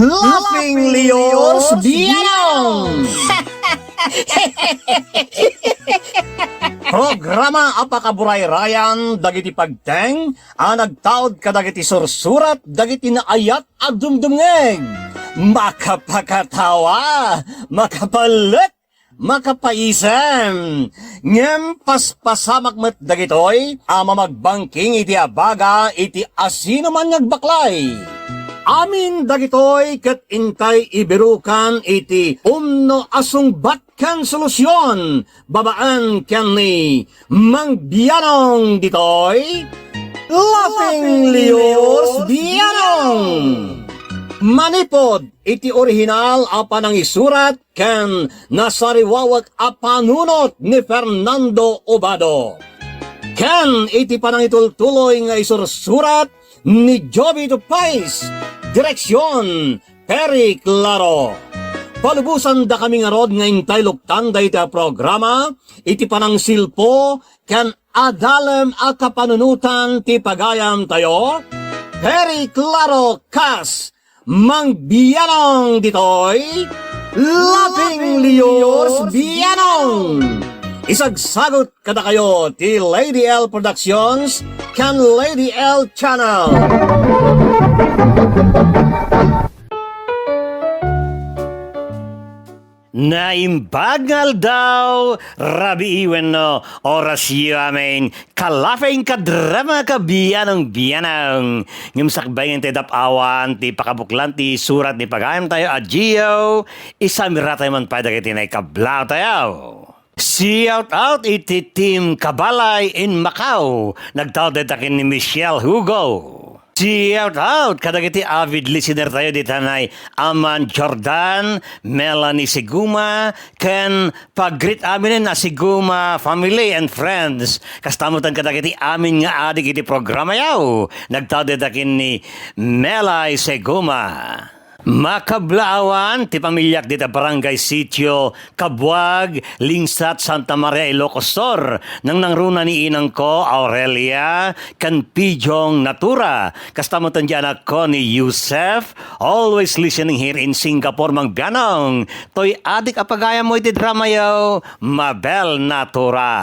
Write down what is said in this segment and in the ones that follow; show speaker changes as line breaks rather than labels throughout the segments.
Laughing Leos Bianong! Programa apakaburay-rayan dagiti pagteng nagtaod kadagiti sursurat dagiti naayat at dumdumngeg. Makapakatawa, makapalit, makapaisem. Ngem paspasamak met dagitoy magbangking iti abaga iti asino man nagbaklay. Amin dagitoy ket intay ibirukan iti umno asungbat ken solusyon babaan ken ni Mang Bianong ditoy Laughing Leos Bianong. Manipod iti orihinal apan ang isurat ken nasariwawak apanunot ni Fernando Obado. Ken iti panangitultuloy nga isursurat ni Joby Tupais. Direksyon, Perry Claro. Palubusan da kami nga rod nga intay luktan da iti programa, iti panang silpo, ken adalem a kapanunutan ti pagayam tayo. Perry Claro Kas, Mang Bianong ditoy, Laughing Leos Bianong. Isagsagot kada kayo ti Lady L Productions kan Lady L Channel. Naimbagal daw, rabi iwen no, oras yu amin, kalafeng kadrama ka bianong bianong. Ngimsakbayin ti dapawan, ti pakabuklan, ti surat ni pagayam tayo, adjiyo, isamira tayo man pa dagiti na ikablaw tayo. Shout out iti Team Kabalay in Macau, nagtawad takin ni Michelle Hugo. Shout out kadagiti avid listener tayo dito na Aman Jordan, Melanie Siguma, ken pag-greet amin na Siguma family and friends. Kastamutan kadagiti amin nga adik iti programa yaw. Nagtawad takin ni Melay Siguma. Makablaawan, ti pamilyak dita Barangay Sitio, Kabuag, Lingsat, Santa Maria, Ilocos Sur, nang nangruna ni inang ko, Aurelia, kan Pijong Natura. Kastamutan dyan ako ni Yusef, always listening here in Singapore, Mang Bianong. Toy adik apagaya mo iti drama yaw, Mabel Natura.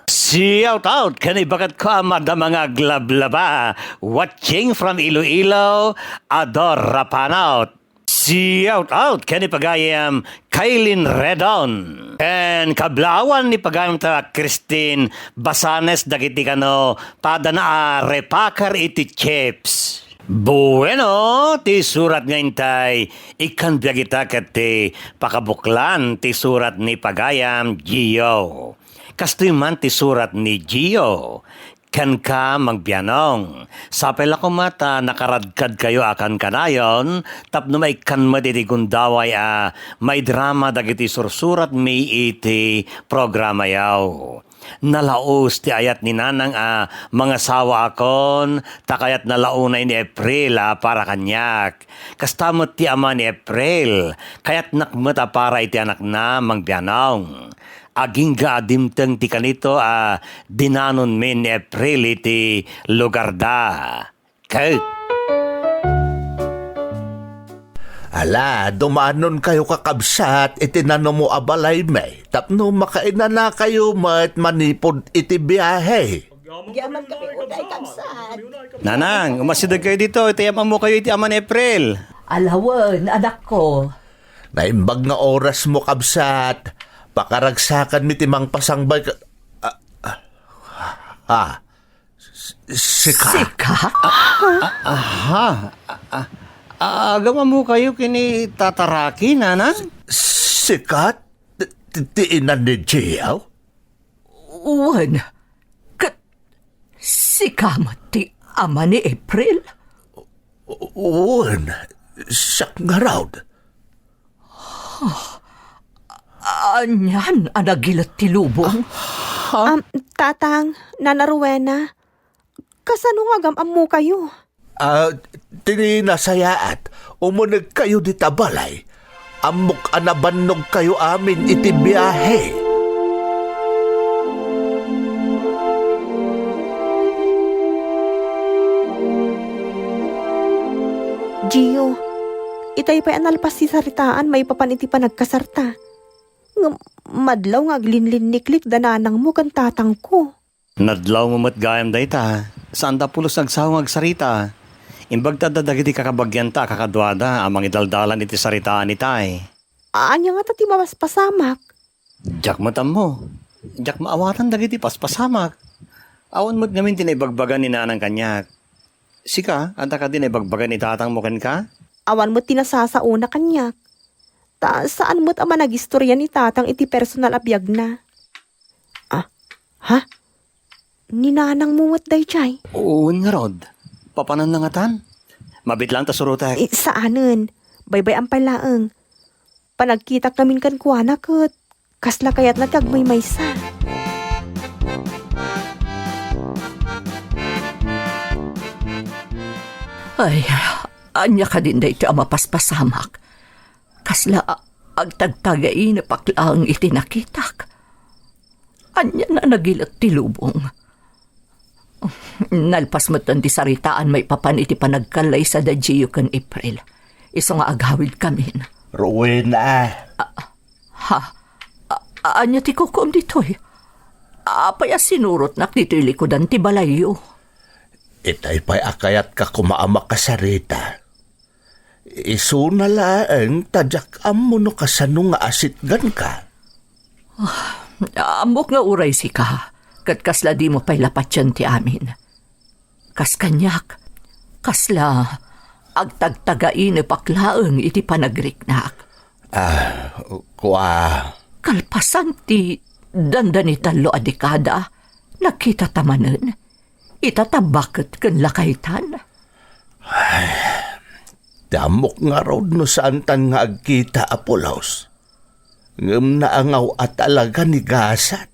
Shout out kanay bagat ko mga glablaba, watching from Iloilo, Ador Rapanaut. Shout out kanay pagayam Kailin Redon. And kablawan ni pagayam ta Christine Basanes dagiti kano pada na repakar iti chips. Bueno, ti surat nga intay, ikan biyagita kat ti pakabuklan ti surat ni pagayam Gio. Kastoy man ti surat ni Gio, kan ka magbianong. Sapel ako mata, nakaradkad kayo akan kanayon, tapno may kan maditi gundaway may drama dagiti sursurat may iti programa yaw. Nalaos ti ayat ni nanang mga sawa akon, takayat nalauna ni April para kanyak. Kastamot ti ama ni April, kayat nakmata para iti anak na magbianong. Aging gaadimteng ti kanito dinanon min ni April iti lugar da. Kait.
Ala, dumanon kayo kakabsat, itinano mo abalay may. Tapno makaina na kayo mat manipod iti biyahe.
Yaman kami unay kamsat.
Nanang, umasidag kayo dito, itayaman mo kayo iti ama ni April.
Alawan, anak ko.
Naimbag nga oras mo kabsat, pakaragsakan mi timang pasangbay ka... Sika?
Sika?
Agama mo kayo kini tataraki, nanang?
Sikat? Tiinan ni Jiyaw?
Uwan. Sika mo ti ama ni April?
Uwan, sak nga raw.
Anyan, anagilat ti lubong.
Tatang, Nana Rowena, kasano nga gamam mo kayo?
Tininasayaat, umunag kayo di tabalay. Amok anabannog kayo amin iti biyahe.
Gio, Itay pa analpas si saritaan may papaniti pa nagkasarta. Madlaw nga aglinlinniklik dananang mo kan tatang ko.
Nadlaw mo matgayam dayta. Saan da pulos nagsawang agsarita? Imbag tadadagiti kakabagyan ta kakadwada amang idaldalan iti saritaan itay.
Anya nga tati mapaspasamak.
Jak matam mo. Jak maawatan dagiti paspasamak. Awan mo't ngamin tinaibagbagan ni nanang kanyak. Sika, anta ka din ibagbagan ni tatang mo kan ka?
Awan mo't tinasasauna kanyak. Saan mo't ama nagistorya ni tatang iti personal abiyag na? Ha? Ninanang mo mo't day chay?
Uun nga rod. Papanan na nga tan. Mabit lang ta surutek.
Saanen? Baybay ang palaeng. Panagkita kamin kan kuwana kat. Kasla kayat na tagmay maysa.
Ay, anya ka din da iti amapaspasamak. Kasla agtagtagay na paklaang itinakitak. Anya na nagilat ti lubong. Nalpas mo di saritaan may papan iti panagkalay sa Dajiyo kan April. Iso nga aghawid kamin.
Rowena.
Anya ti kukom ditoy. Apay sinurot nak dito'y likodan ti balayo.
Itay pa'y akayat ka kumaama ka sarita. Isu na laeng tadyak mo no kasano nga asitgan ka.
Amok nga uray si ka. Kat kasla di mo pa'y lapat yan ti amin. Kas kanyak, kasla agtagtagain paklaeng iti panagriknak.
Kwa.
Kalpasan ti dandan italo a dekada, nakita tamanen, itatabakit kan lakaitan.
Damok nga rod no saan tan nga agkita Apolaus. Ngem naangaw at alaga ni gasat.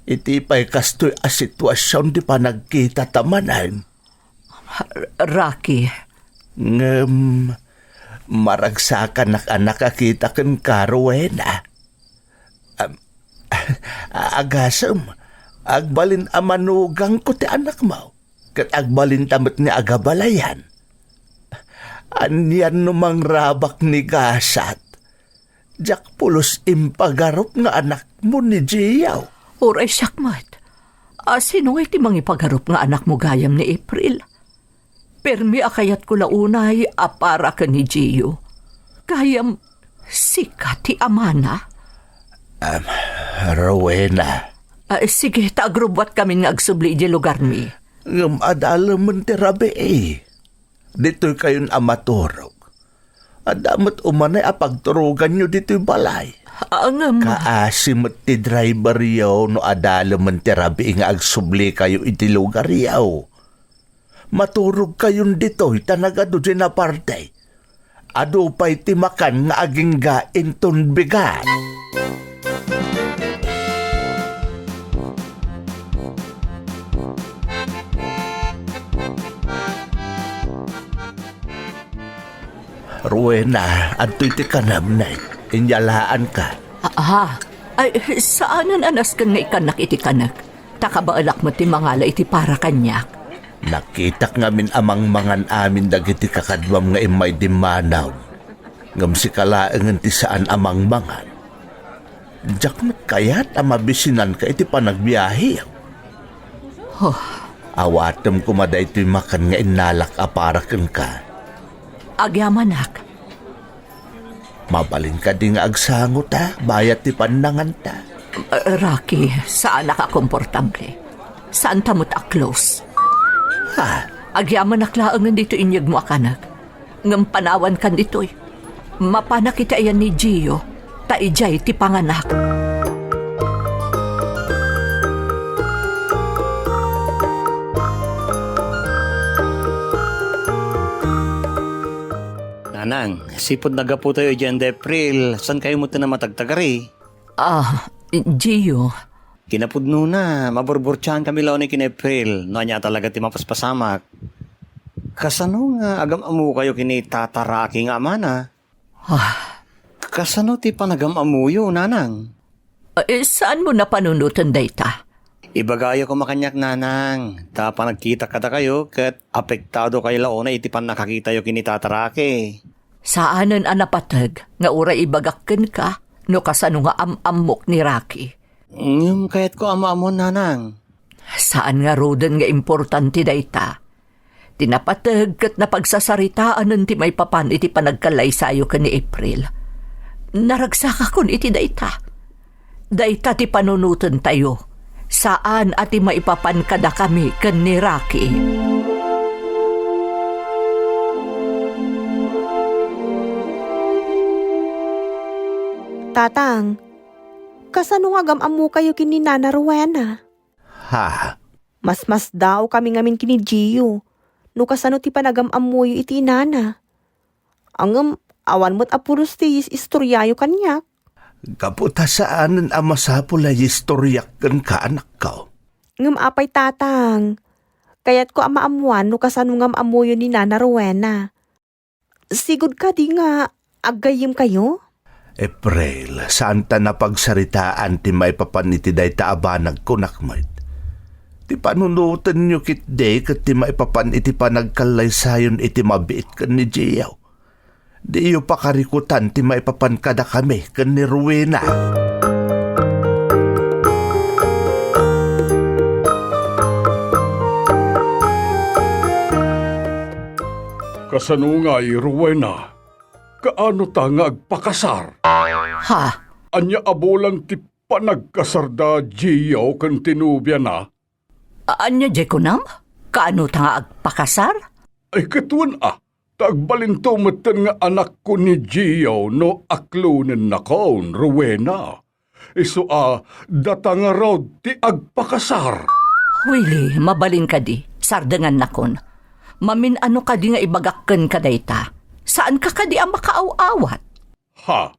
Iti pa'y kastoy a sitwasyon di pa nagkita tamanan.
Rocky.
Ngem, maragsakan anak akita kan Rowena. Agasam, agbalin amanugang ko ti anak mo. Kat agbalin tamat ni agabalayan. Anyan numang rabak ni gasat. Jak pulos impagarop nga anak mo ni Jiyaw.
Uray syakmat. Sino nga iti mangipagarop nga anak mo gayam ni April? Permi akayat ko launay apara ka ni Gio. Gayam sika ti amana.
Rowena.
Sige, taagrubwat kami nga agsubli di lugar mi.
Ngam adala man ti rabi eh. Dito'y kayon amaturog. Adamat umanay apagturugan nyo dito'y balay. Kaasim ti driver yaw no adala man ti rabi nga agsubli kayo iti lugar yaw. Maturog kayon dito'y tanagado din na parte. Ado pa'y timakan nga aging gain ton bigat. Rowena, adto'y ti kanam na inyalaan ka.
Ay, saanan anas kan nga ikanak iti kanak? Takabaalak mo ti mangala iti para kanyak.
Nakitak ngamin amang mangan amin dagiti kakadwam nga imay dimanaw. Ngam si kalaengan ti saan amang mangan. Jakmat kayat amabisinan ka iti panagbiyahe. Awatem kumaday ito'y makan nga inalak aparakan ka.
Agyamanak.
Mabalin ka di nga agsangot ha, bayat ti pandangan ta.
Rocky, saan ka komportable? Saan tamot a close? Agyaman naklaangan dito inyag mo akanak. Ngam panawan kan dito'y. Mapanak kita yan ni Gio, taijay ti panganak.
Nanang, sipod nagapo tayo dyan de April. San kayo mo na matagtagari?
Gio.
Kinapudno na, maburburtsahan kami laon ni kin April. No niya talaga ti mapaspasamak. Kasano nga agam amu kayo kini tataraki nga amana? Kasano ti panagam amuyo, nanang?
Saan mo napanunutan dayta?
Ibagayo ko makanyak, nanang. Tapa nagkita kada kayo, kat apektado kayo laon na iti pan nakakita yo kini tataraki.
Saanan anapatag nga uray ibagakken ka no kasano nga amok ni Rocky.
Kaya't ko ama-amon, nanang.
Saan nga roden nga importante dayta? Tinapatag kat napagsasaritaan nun ti may papan iti panagkalaysayo ka ni April. Naragsaka kun iti dayta. Dayta ti panunutan tayo. Saan ati maipapan kada kami ken ni Rocky?
Tatang, kasano nga gamamu kayo kini Nana Rowena?
Ha?
Mas daw kami ngamin kini Gio. No kasano ti panagamamuyo iti inana. Angam, awan mo't apulos ti istoryayo kanyak.
Kaputa saanan ama sa pula istoryak kan ka anak ko.
Ngam apay tatang. Kaya't ko amaamuan no kasano ngam amuyo ni Nana Rowena. Sigud ka di nga agayim kayo?
April, saan ta napagsaritaan ti may papanitiday ta abanag kunakmoy. Ti panunutan nyo kitday kat ti maipapan iti panagkalaysayon iti mabiit kan ni Giyaw. Di iyo pakarikutan ti maipapan kada kami kan ni Rowena.
Kasano nga Rowena? Kaano ta nga agpakasar?
Ha?
Anya abolang ti panagkasarda Gio kan tinubya na?
Anya di ko nam? Kaano ta nga agpakasar?
Ay katuan tagbalinto matan nga anak ko ni Gio no aklunen na kaon, Rowena. Iso data nga raw ti agpakasar.
Willie, mabalin ka di. Sardangan na kon. Mamin ano ka di nga ibagakken ka dayta. Saan ka di ang makaaw-awat?
Ha?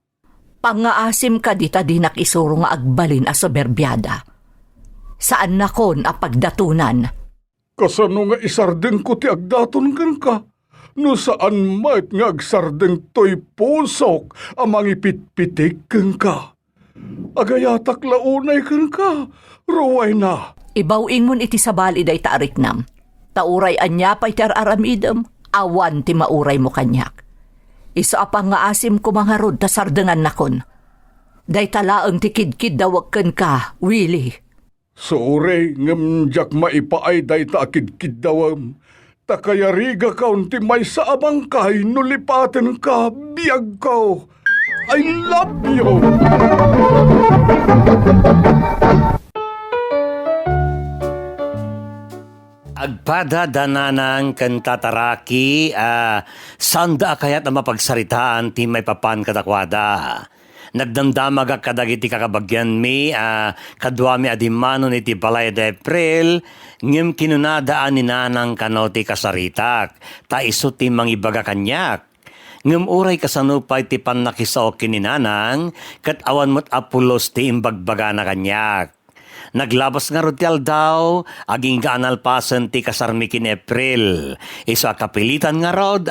Pangaasim ka di ta di nakisuro nga agbalin a soberbyada. Saan na kon a pagdatunan?
Kasano nga isardeng ko ti agdaton kan ka? No saan mait nga agsardeng to'y pusok amang ipitpitik kan ka? Agayatak launay kan ka, Rowena.
Ibawing mon iti sabali day ta ariknam. Tauray anya pa'y aramidem. Awan ti mauray mo kanyak. Iso apang nga asim ko mga rod ta sardengan nakon. Day talaang tikid-kid dawagken ka, Willie.
Sore, ngamjak maipaay day ta akid-kid dawam. Takayariga kaun ti may sa abang kay nulipaten ka, biyag ka. I love you!
Agpada dananang kan tataraki, sanda kayat ang mapagsaritaan ti may papan kadakwada. Nagdamdamag kadagiti kakabagyan mi, kadwa mi adimano ni ti balay de April, ngem kinunadaan ni nanang kano ti kasaritak, ta iso ti mangibaga kanyak. Ngem uray kasanupay ti pannakisaok kininanang, kat awan mo't apulos ti imbagbaga na kanyak. Naglabas nga rutyal daw, aging gaanalpasan ti kasarmi kin April. Iso kapilitan nga rod,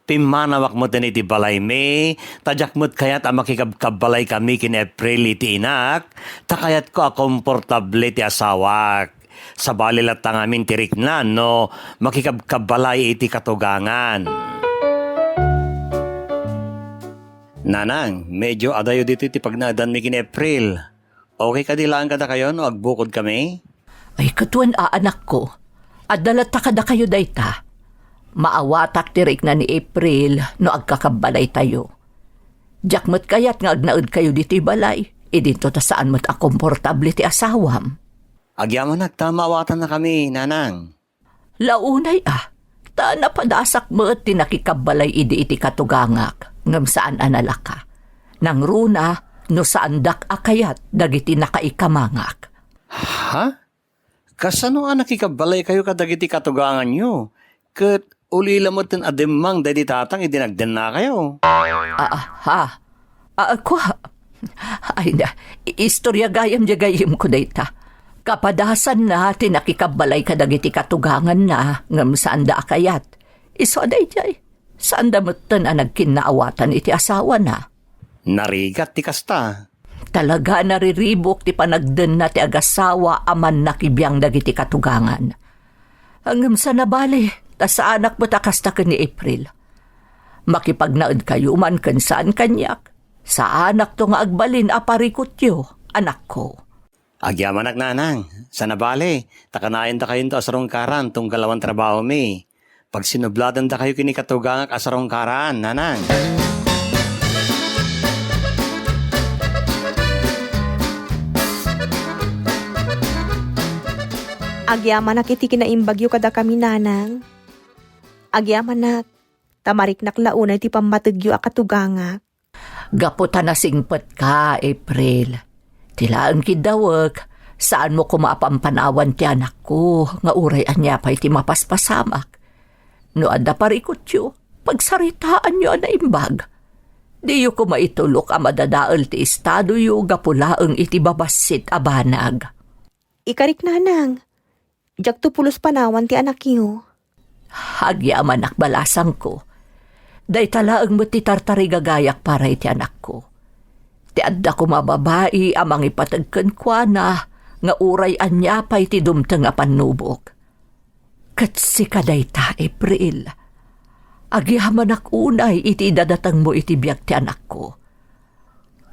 pimanawak mo din iti balay me, tadyak mo't kayat makikabkabalay kami kin April iti inak, takayat ko komportable ti asawak. Sa balilat tangamin tiriknan, no, makikabkabalay iti katugangan. Nanang, medyo adayo dito iti pagnadan mi kin April. Okay ka dilaan kada kayo no agbukod kami?
Ay katuan anak ko. Adalat ta kada kayo dayta. Maawatak tirik na ni April no agkakabalay tayo. Jakmat kayat nga agnaud kayo diti balay. Dito ta saan mat akomportable ti asawam.
Agyaman nagtamawatan na kami, nanang.
Launay ta napadasak mo at tinakikabalay iti katugangak. Ngam saan analaka. Nang runa, no saandak akayat dagiti nakaikamangak.
Ha? Kasano nakikabalay kayo kadagiti katugangan nyo? Kat ulila mo tin ademang dadi tatang idinagdan na kayo.
Ako ay na, istorya gayam jagayim ko dayta. Kapadasan na tinakikabalay kadagiti katugangan na ngam saanda akayat. Iso aday jay, saanda mutan nagkinaawatan iti asawa na.
Narigat ti kasta.
Talaga nariribok ti panagden na ti agasawa aman nakibiyang dagiti katugangan. Hanggang sa nabali, ta sa anak mo takasta ka ni April. Makipagnaad kayo man kan saan kanyak. Sa anak to nga agbalin aparikot yo, anak ko.
Agyamanak nanang, sa nabali, takanayan da kayo to asarong karan tong galawang trabaho mi. Pag sinubladan da kayo kinikatugangak asarong karan, nanang.
Agyaman iti kinaimbagyo kada kami nanang. Agyaman tamariknak launay ti pamategyo akatugangak.
Gaputan na singpet ka, April. Tilaan kidawag, saan mo kumapampanawan ti anak ko, nga uray anya pa'y ti mapaspasamak. No ada parikot yo, pagsaritaan nyo na imbag. Di yo ko maitulok ang madadaal ti estado yo gapulaang iti babasit abanag.
Ikarik nanang. Jak to pulos panawan ti anak yo.
Hagyaman nakbalasang ko. Day talaang mo ti tartari gagayak para iti anak ko. Ti adda ko mababae amang ipatagkan kwa na nga uray anya pa iti dumteng a panubok. Kat si kaday ta, April. Agyaman unay iti dadatang mo iti biyak ti anak ko.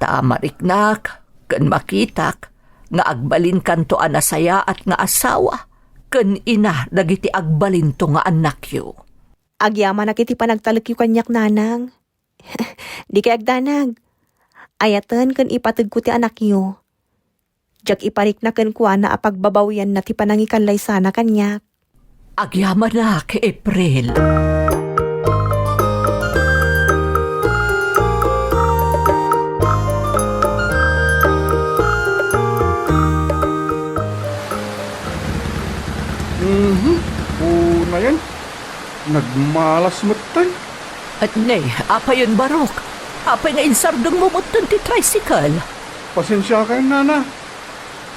Tamariknak, kan makitak, nga agbalin kanto anasaya at nga asawa, kan ina dagiti agbalin to nga anak yo.
Agyaman iti panagtalak yu kanyak nanang. Di kay agdanag. Ayatan kan ipatag ko ti anak yu. Jak iparik na kan kuha na apagbabawian na ti panangikanlay sana kanyak.
Agyaman na kay April.
Una yan. Nagmalas matay.
At nay, apa yun barok? Apa nga insardong mumutan ti tricycle?
Pasensya ka, nana.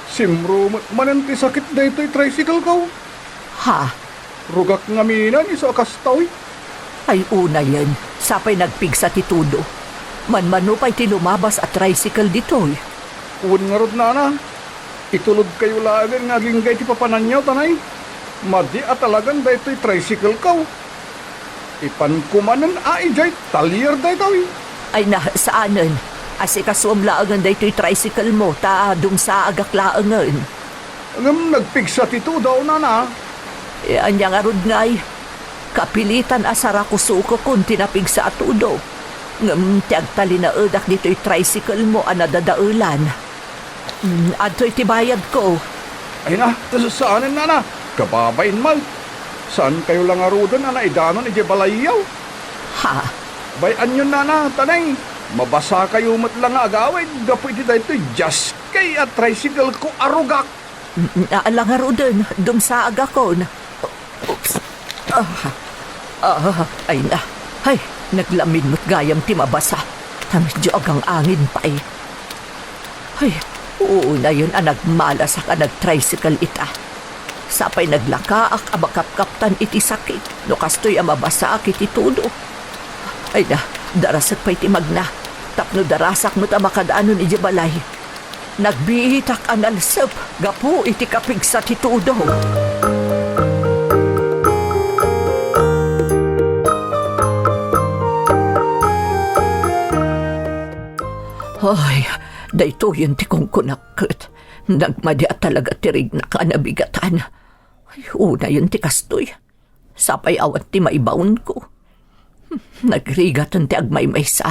Simro manan ti sakit na ito'y tricycle ko.
Ha?
Rugak nga minan, isa kastaw.
Ay una yan, sapay nagpigsa ti tudo. Manmano pa'y ti lumabas at tricycle ditoy.
Uwan nga rod, nana. Itulog kayo lagan nga ginggay ti papananyaw, tanay. Madi at talagang da ito'y tricycle ko. Ipankumanan jay, talir da ito.
Ay na, saanan? Asi kasumlaangan da ito'y tricycle mo, dung sa agaklaangan.
Nagpigsa ti to daw, nana.
Anya nga rod ngay, kapilitan asara ko suko kung tinapigsa at tudo. Tiagtali na edak dito'y tricycle mo anadadaulan. Adto'y tibayad ko.
Ay na, saanin, nana? Kababain mal. Saan kayo lang arudan na naidanon ije balayaw?
Ha?
Bayan yun, nana, tanay. Mabasa kayo matlang agawin. Gapo iti da ito, just kay at tricycle ko arugak.
Naalang arudan, dumsa agakon. Oops. Ay na. Ay, naglamin mo't gayam ti mabasa. Medyo agang angin pa eh. Ay, oo na yun ang nagmala sa ka nag-tricycle ita. Sapay naglakaak abakapkaptan iti sakit. No kastoy amabasaak iti tudo. Ay na, darasak pa iti magna. Tapno darasak mo't amakadaanon iti balay. Nagbihitak analsep. Gapu iti kapigsa ti tudo. Ay, dayto yun ti kong kunakit. Nagmadya talaga tirig na ka nabigatan. Ay, una yun ti kastoy. Sapay awat ti maibaon ko. Nagrigatan ti agmay-maysa.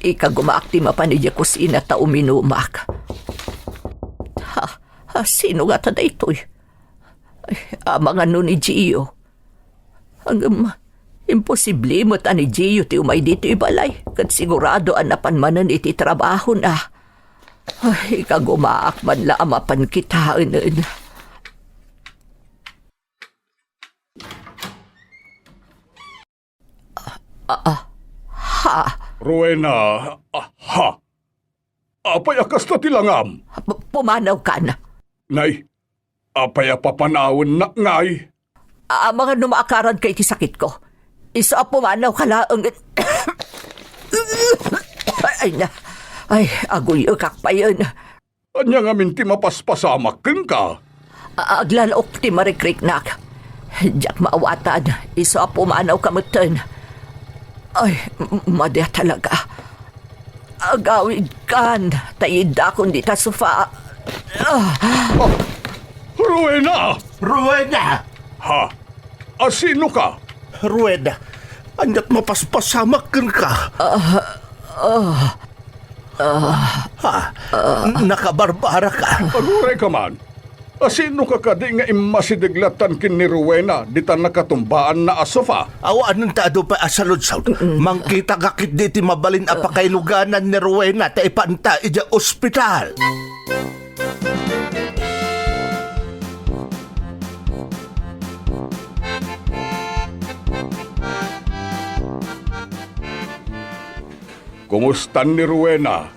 Ikagumaak ti mapanidya kusina ta uminumak. Sino nga ta daytoy? Amang ano ni Gio. Imposible mo't ani Gio ti umay dito ibalay. Kat sigurado anapanmanan iti trabaho na. Ay, kagumaak man la amapan kitaan. Ha?
Rowena, ha? Apay akas na tilangam.
Pumanaw ka na.
Nay, apay apapanawon na ngay.
Mga numaakaran kay ti sakit ko. Isa pumanaw ka laang. Ay na. Ay, agoy akak pa yun.
Anya nga minti mapaspasamak ka.
Aglalaok ti marikriknak. Diyak maawatan. Isa pumanaw kamutan. Ay, madya talaga. Agawid kan, tayida kung di ta sofa.
Rowena!
Rowena!
Ha? Asino ka?
Rowena, anyat mapaspasamak ka. Nakabarbara ka.
Aguray ka man. Asino ka kadi nga imasidiglatan kin ni Rowena di ta nakatumbaan na asofa?
Awaan ng taado pa asalod-salod. Mangkita kakit di ti mabalin apakailuganan ni Rowena ta ipanta ija ospital.
Kumusta ni Rowena?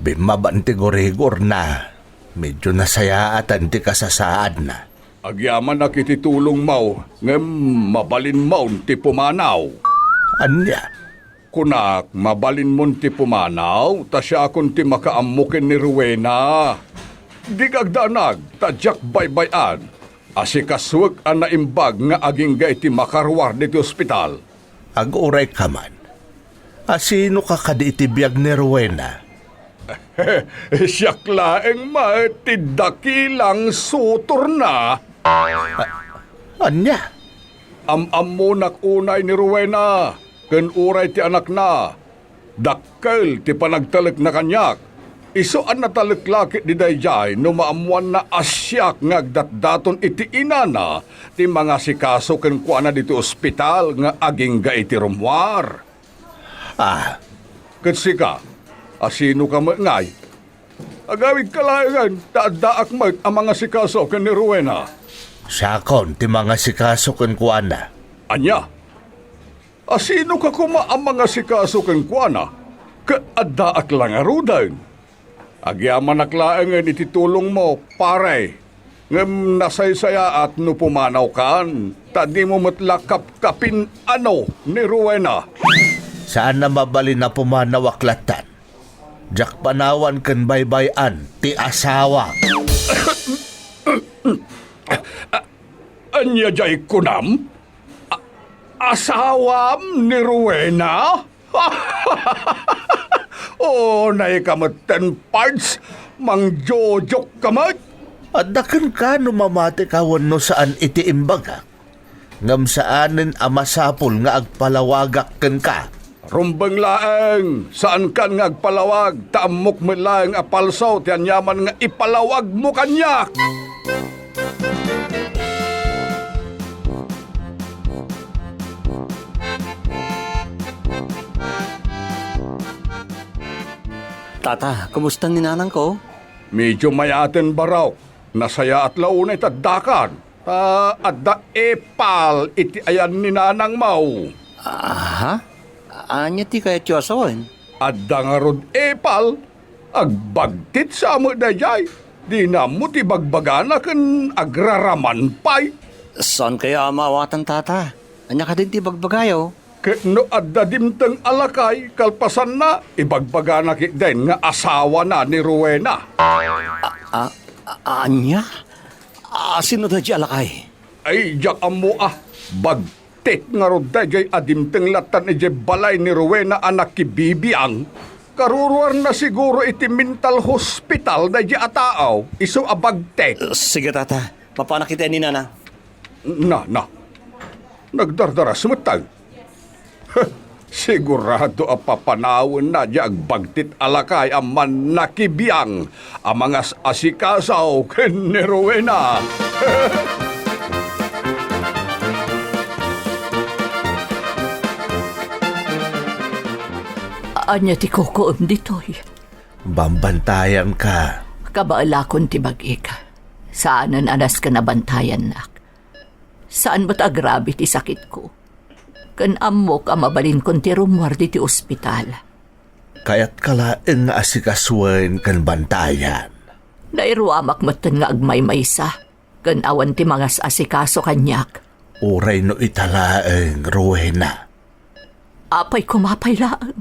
Bimabanti gorigor na. Medyo nasayaatan ti kasasaad na.
Agyaman na kiti tulong mau, ngem mabalin mau ti pumanaw.
Anya?
Kunak, mabalin mo ti pumanaw, ta siya akong ti makaamukin ni Rowena. Digagdanag, tadyak baybayan. Asikaswag ang naimbag nga aging gay ti makarwar diti ospital.
Ag-uray ka man. Asino ka kadi itibiyag ni Rowena?
Siyak laeng dakilang sutor na.
Anya?
Am-amunak unay ni Rowena, ken uray ti anak na. Dakkel ti panagtalek na kanyak. Isuan na talek-lakit di dayjay no maamuan na asyak ngagdatdaton iti inana ti mga sikaso ken kuana dito ospital nga aging ga iti rumwar. Ket sika, asino ka ngay? Agawid kalayangan, daak mat ang mga sikaso ken ni Rowena.
Sakon ti mga sikaso ken kuana.
Anya? Asino ka kuma ang mga sikaso ken kuana? Kaadaak lang arudan. Agyaman naklaangan ititulong mo, pare. Ngem nasaysaya at no pumanaw kan, tadi mo matlakap kapin ano ni Rowena.
Saan na mabali na pumanawaklatan? Jak panawan ken baybayan ti asawa.
Anya jay kunam? Asawam ni Rowena? Oh, naikamat 10 parts, mangjojok kamat.
At daken ka no mamati kawon no saan iti imbaga. Ngam saanen amasapol nga agpalawagak ken ka.
Rumbang laeng, saan kan nga agpalawag, taamok mo laeng apalsaw, tiyan yaman nga ipalawag mo kanyak.
Tata, kumusta ni nanang ko?
Medyo mayaten baraw, nasaya at launay taddakan. Adda epal iti ayan ni nanang mau.
Aha? Anya ti kaya tiyosoin?
Adda nga rod epal, agbagtit sa mo dayay. Di na mo ti bagbagana ken agraraman pay.
Saan kaya amawatan tata? Anya ka din ti bagbagayo?
No adda dimteng alakay, kalpasan na, ibagbagana ki den nga asawa na ni Rowena.
Anya? Sino da di alakay?
Ay, jak amo bagtit nga rod dayay adimteng latan ije balay ni Rowena anak ki Bibiang. Karuruar na siguro iti mental hospital dayay ataaw, iso abagtit.
Sige tata, papanakita ni nana.
Na. Nagdardara sumatag. Sigurado papanawon na di agbagtit alakay aman nakibiyang ang mga asikasaw ken ni Rowena.
Anya ti kukuom ditoy.
Bambantayan ka.
Kabaalakon ti bagik. Saanan anas ka nabantayan nak? Saan ba't agrabe ti sakit ko? Kan amok mabalin kon ti rumwar di ti ospital.
Kaya't kalaeng nga asikaswen kan bantayan.
Nairuamak matan nga agmay-maysa. Kan awan ti mga asikaso kanyak.
Uray no italaeng Rowena.
Apay kumapay lang.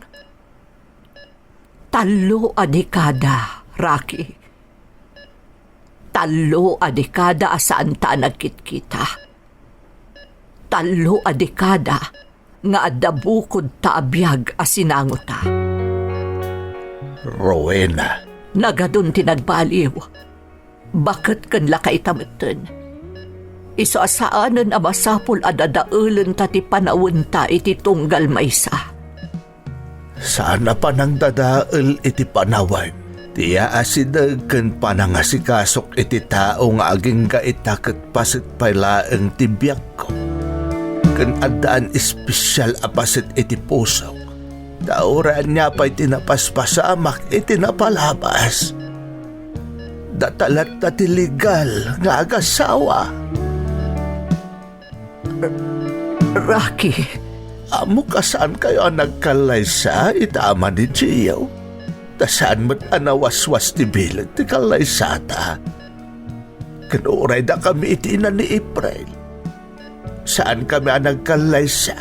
3 dekada, Rocky. 3 dekada asaan ta nagkit-kita. 3 dekada nga adda bukod ta abiyag asinango ta.
Rowena,
Nagadun tinagbaliw. Bakit kan lakay tamiten? Isaasaanan a masapul adadaulen ta ti panawin ta iti tunggal maysa.
saan na pa nang dadaal iti panawan? Tiya asidagkan pa nang asikasok iti tao nga aging gaitakat pasit pailaang tibyak ko. Kan adaan espesyal apasit iti puso. Dauraan niya pa'y tinapaspasamak iti napalabas. Datalat na tiligal nga agasawa.
Rocky,
Amo kasaan kayo ang nagkalaysa itama ni Gio? Tasaan mo't anawaswas ti bilang ti kalaysata? Kanuray na kami itina ni April. Saan kami ang nagkalaysa?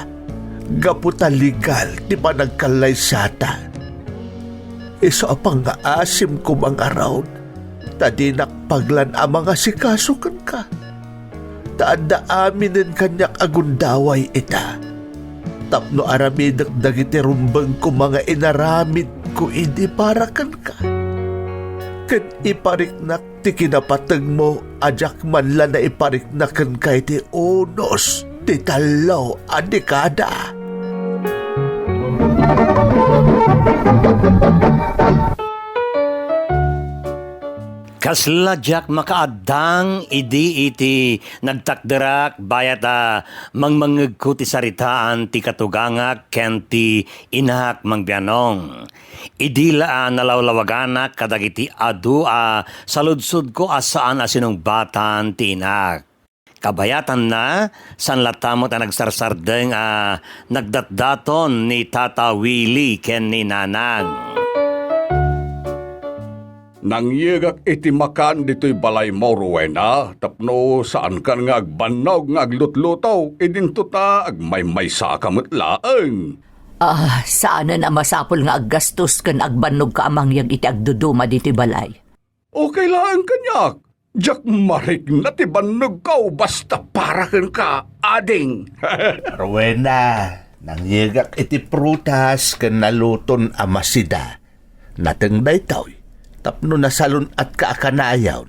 Gaputa legal di pa nagkalaysata. Isa pang nga asim ko mga raon. Tadi nakpaglan ang mga sikasukan ka. Taanda aminin kanyak agundaway ita. Tapno aramid dagiti rumbang ko mga inaramid ko hindi para kan ka. Kan ipariknak ti kinapatag mo, ajak man la na ipariknakan kay ti unos, ti talaw a dekada.
Kasladyak makaadang idi iti nagtakderak bayat mangmangeg ko ti saritaan ti katugangak ken ti inahak mangbianong. Idila nalawlawaganak kadagiti adu saludsud ko asaan asinong batan ti inahak. Kabayatan na, sanlatamot ang nagsarsardeng nagdatdaton ni Tata Willie ken ni Nanang.
Nangyegak iti makan dito'y balay mo, Rowena, tapno saan kan nga agbanog nga aglutlutaw, idinto ta agmay-may sa kamot laeng.
saan na masapul nga aggastos kan agbanog ka amang yang iti agduduma diti balay.
Okay lang kanyak. Jack marik na ti banog ka basta para ka, ading.
Rowena, nangyegak iti prutas ken naluton a masida. Nateng daytoy. Tapno nasalon at kaakanayaw.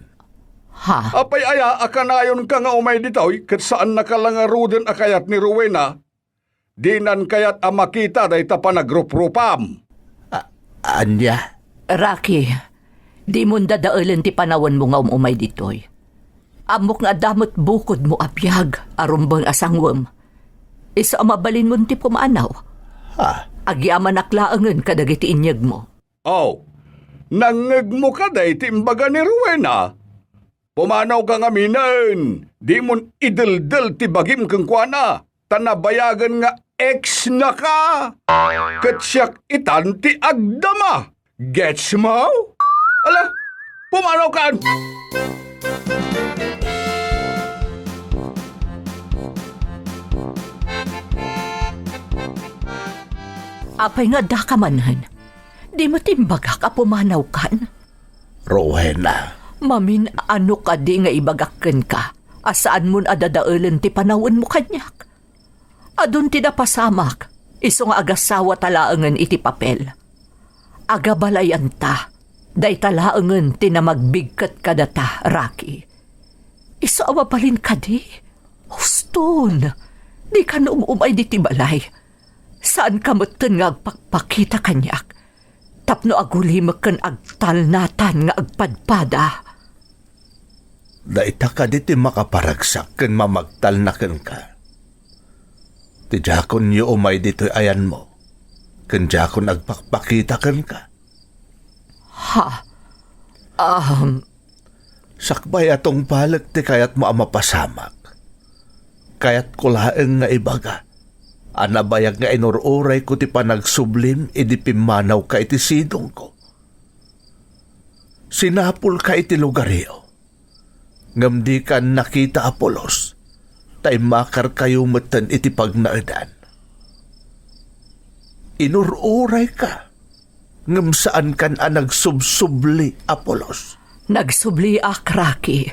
Ha?
Apay aya, akanayon ka nga umay ditoy, kat saan nakalangaruden akayat ni Rowena. Dinan kayat amakita day ta pa nagruprupam.
Anya?
Rocky, di mo dadaulen ti panawan mo nga umay ditoy. Amok nga damot bukod mo apyag, arumbang asangwam. Isa mabalin mo ti pumanaw.
Ha?
Agyaman aklaangan kadagiti inyag mo.
Oh, nangeg mo ka day timbaga ni Rowena. Pumanaw ka nga minan, di mon idildil ti bagim kang kuana, tanabayagan nga ex na ka. Katsyak itan ti agdama. Gets mo? Ala, pumanaw ka.
Apay nga dakamanhan. Di matimbaga ka pumanaw kan?
Rowena.
Mamin, ano ka di nga ibagakken ka? Asaan mo adadaulen ti panawin mo kanyak? Adun ti napasamak, iso nga agasawa talaangan iti papel. Agabalayan ta, day talaangan ti na magbigkat ka data, Rocky. Iso awapalin ka di? Huston, di ka na umumay di ti balay. Saan ka matan nga agpakpakita kanyak? Tapno agulimak kan agtalnatan nga agpadpada.
Daita ka diti makaparagsak ken mamagtalnaken ka. Ti jakon yu umay dito'y ayan mo. Ken jakon agpakpakita ken ka.
Ha?
Sakbay atong palag ti kayat mo amapasamak. Kayat kulaeng nga ibaga. Anabayag nga inururay ko ti panagsublim idi pimanaw ka iti sidong ko. Sinapul ka iti lugaryo. Ngam di ka nakita Apolos. Tay makar kayo matan iti pagnaadan. Inururay ka. Ngam saan kan nagsubsubli Apolos.
Nagsubli Rocky.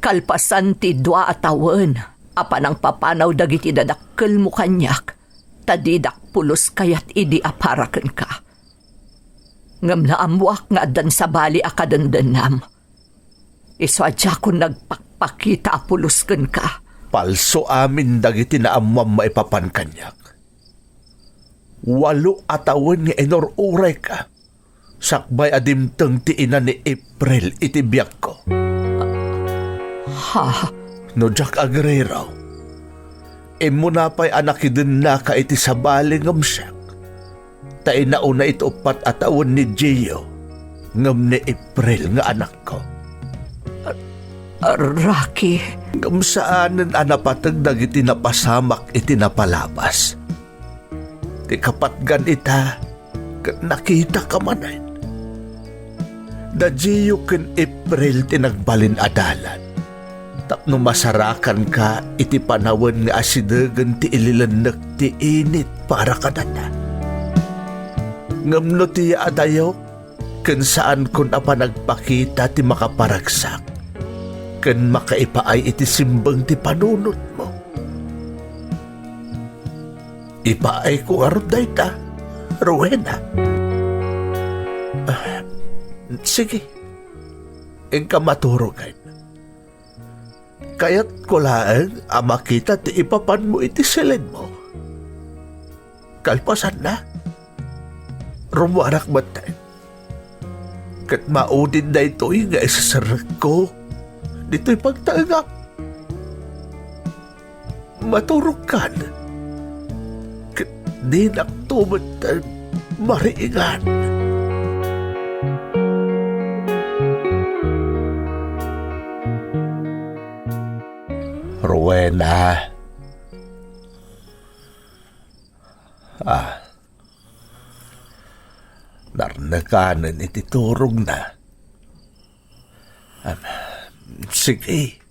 Kalpasan ti dua atawan. Apanang papanaw dagiti dadakkel mo kanyak. Tadidak pulos kayat idi aparakan ka. Ngam na amuak nga adan sa bali akadandanam. Iswadya ko nagpakpakita apulos kan ka.
Palso amin dagiti na amam maipapan kanyak. 8 atawan nga inururay ka. Sakbay adimteng ti ina ni April iti biyak ko.
Ha?
No jak agreraw. Imo na pa'y anak idin na ka iti sabali ngam siyak. Ta inauna ito 4 atawan ni Gio. Ngam ni April nga anak ko.
Rocky.
Ngam saanan anapatag dagiti napasamak iti napalabas. Ti kapatgan ita, nakita ka manay. Da Gio ken April tinagbalin adalan. Tapno masarakan ka iti panawan nga asidagan ti ililanak ti init para kadana. Ngam no tiya adayo, ken saan kun apa nagpakita ti makaparagsak, ken makaipaay iti simbang ti panunot mo. Ipaay ko arot day ta, Rowena. Sige, engka maturugan. Kaya't kulaan makita ti ipapan mo iti silid mo. Kalpasan na. Rumuarak batay. Kat maudin na ito'y nga isasarak ko. Dito'y pagtagap. Maturukan. Kat di naktumatan mariingan. Rowena. Narnakanan iti turog na. Sige.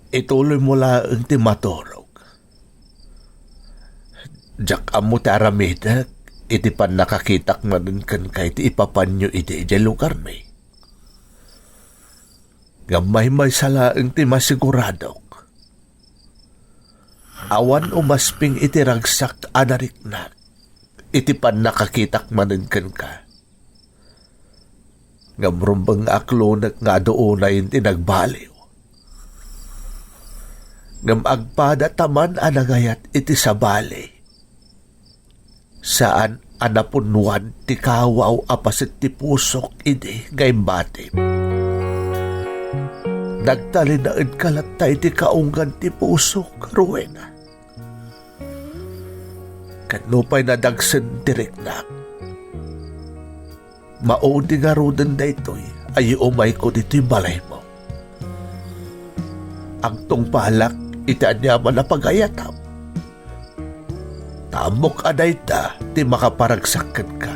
Ituloy mo lang ti maturog. Jak amo ti aramidak, iti pan nakakitak man kan kay ti ipapanyo iti iti lugar may. Gamay may salaang ti masiguradok. Awan umasping iti ragsak anariknak, iti pan nakakitak manenken ka. Ngamrumbang aklonak nga doonay ti nagbaliw. Ngam agpada taman anagayat iti sabali. Saan anapunwan ti kawaw apasit ti pusok iti gaimbatim. Nagtalinaan kalatay ti kaunggan ti pusok, Rowena. Kanupay na dagsen diriknak. Maudi nga roden da ito'y ay umay ko dito'y balay mo. Ang tungpalak itaan niya man na pagayatam. Tamok aday ta ti makaparagsakan ka.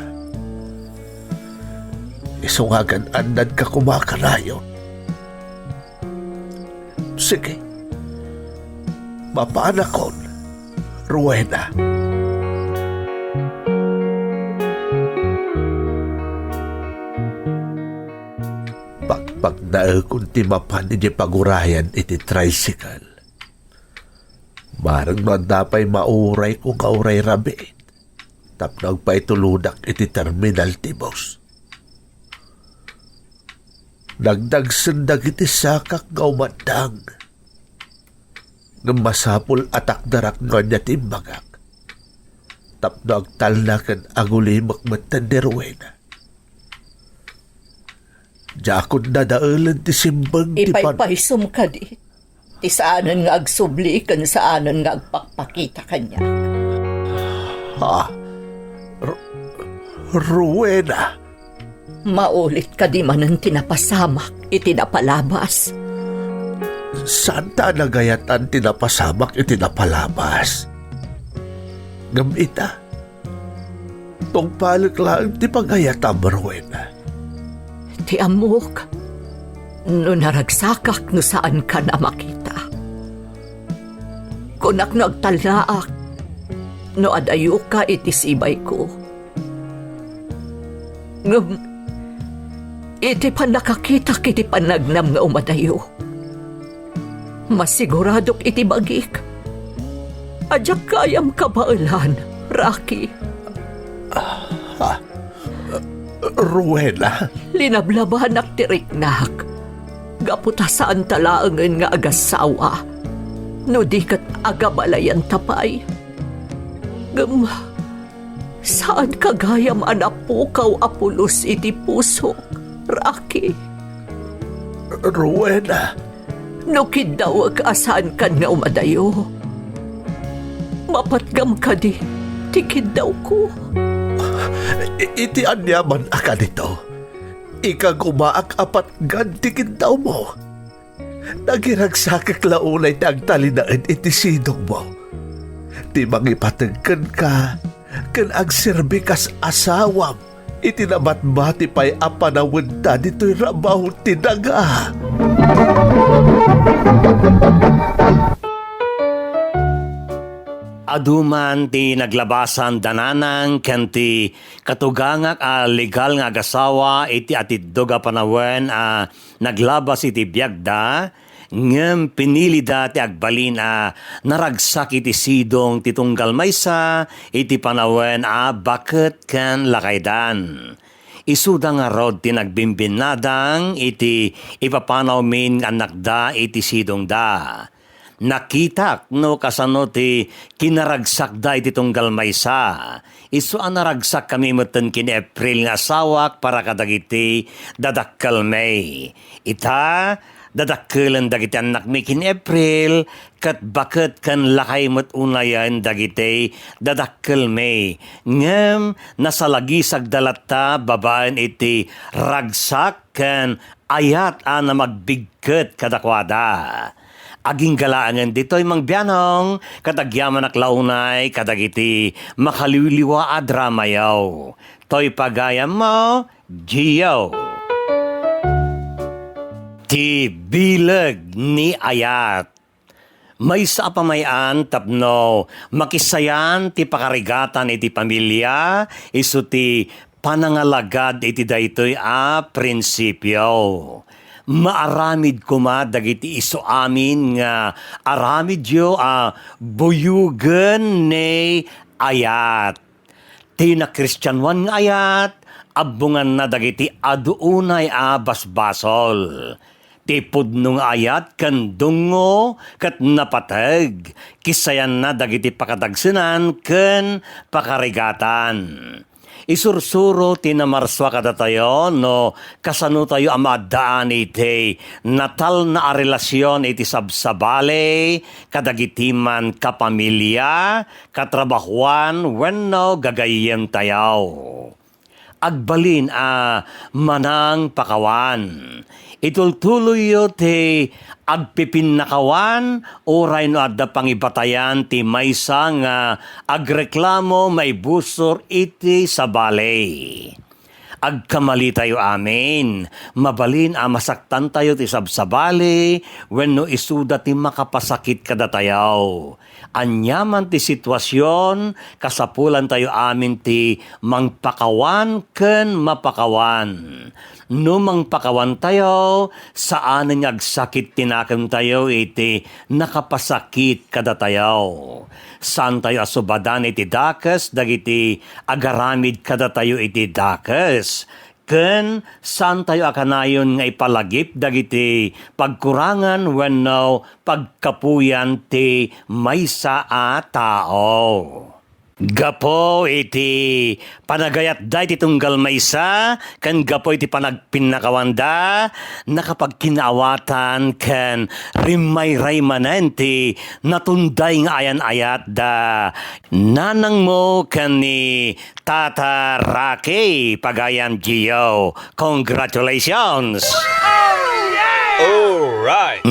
Isungagan andad ka kumakarayon. Sige, mapaanakon, Rowena. Pag naakon ti mapan iti pagurayan iti tricycle. Marang mandapay mauray kung kauray rabiin. Tapnag pa ituludak iti terminal ti boss. Nagdagsendag iti sakak nga umadang. Nang masapul atak darak nga niya timbagak. Tapnag talnakan agulimak matanderwena. Jakod na daalan ti simbang ti pan...
Ipaypaysom ka di. Ti saanan nga agsubli kan saanan nga agpakpakita kanya.
Ha? Rowena?
Maulit ka di manan tinapasamak, itinapalabas.
Santa nagayatan tinapasamak itinapalabas. Gamita. Tungpalik lang ti pagayatan, Rowena.
Ti amok, no naragsakak no saan ka na makita. Kunak nagtalaak, no adayo ka itisibay ko. Ngam, iti pa nakakita kiti panagnam nga umadayo. Masiguradok iti bagik. Adyak kayam kabailan, Rocky.
Rowena,
Linablaban ak tiriknak. Gaputa saan talaangan nga agasawa. No di kat agabalayan tapay. Saan kagayam anapukaw apulos iti puso, Rocky?
Rowena,
No kidawag asan kan nga umadayo. Mapatgam ka di, tikid daw ko.
iti anyaman aka nito. Ikagumaak apat gantikin daw mo. Nagiragsakak launay tagtalinaan iti sidong mo. Ti mangipatagkan ka, kan agserbi kas asawam. Iti namatmati pa'y apanawad ta dito'y rabaw tinaga.
Aduman ti naglabasan dananang kanti katugangak legal nga agasawa iti atidog a panawen naglabas iti biyagda ngem pinili da ti agbalin naragsak iti sidong ti tunggal maysa iti panawen bakit ken lakaydan. Isuda nga rod ti nagbimbinadang iti ipapanaw min anak da iti sidong da. Nakitak no kasano ti kinaragsak da iti tunggal maysa. Isu naragsak kami meten kin April nga asawak para kadagiti dadakkel May. Ita dadakkelan dagiti anak mi kin April kat bakit kan lakay met unayan dagiti dadakkel May. Ngem nasalagisag dalata babaan iti ragsak ken ayat na magbigket kadakwada. Aging galaangan dito'y mangbianong, kadagyaman ak launay, kadagiti makaliwliwa a dramayaw. To'y pagayam mo, Gio. Ti bilag ni Ayat. May sa pamayan tapno, makisayan ti pakarigatan iti pamilya, isu ti panangalagad iti daytoy prinsipyo. Maaramid kuma dagiti iso amin nga aramid yo buyugen ni Ayat. Tina Kristyanwan nga ayat, abungan na dagiti aduunay basbasol. Tipod nung ayat kan dungo kat napatag, kisayan na dagiti pakadagsinan ken pakarigatan. Isursuro tinamarswa kada tayo no kasano tayo amadaan iti natal na relasyon iti sabsabale kadagitiman kapamilya katrabahuan wenno gagayem tayo. Agbalin manang pakawan. Itultuloy yo ti agpipinakawan oray no adda pangibatayan ti maysa nga agreklamo may busor iti sabale. Agkamali tayo amin. Mabalin masaktan tayo ti sabsabali wenno isuda ti makapasakit kada tayo. Anyaman ti sitwasyon kasapulan tayo amin ti mangpakawan ken mapakawan. No mangpakawan tayo, saan nga agsakit tinakam tayo iti nakapasakit kada tayo. Saan tayo asubadan iti dakes, dagiti agaramid kada tayo iti dakes. Ken saan tayo akanayon nga ipalagip dagiti pagkurangan wenno pagkapuyan ti maysa a tao. Gapo iti panagayat da iti tunggal maysa ken gapo iti panagpinakawanda nakapagkinaawatan ken rimay-ray manen ti natunday nga ayan-ayat da nanang mo ken ni Tata Rocky pagayam Gio. Congratulations!
Alright!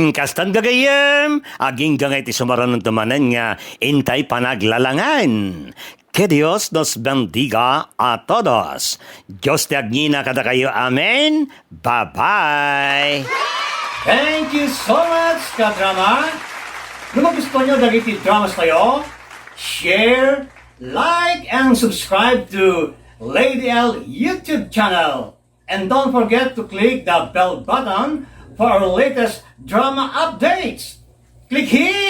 Kastan gagayam, aging gangay ti sumaran ng tumanan nga intay panaglalangan. Que Dios nos bendiga a todos. Diyos ti agnina kada kayo. Amen. Bye-bye. Thank you so much, kadrama. Kung gusto nyo dagiti dramas tayo, share, like, and subscribe to Lady L YouTube channel. And don't forget to click the bell button for our latest drama updates. Click here!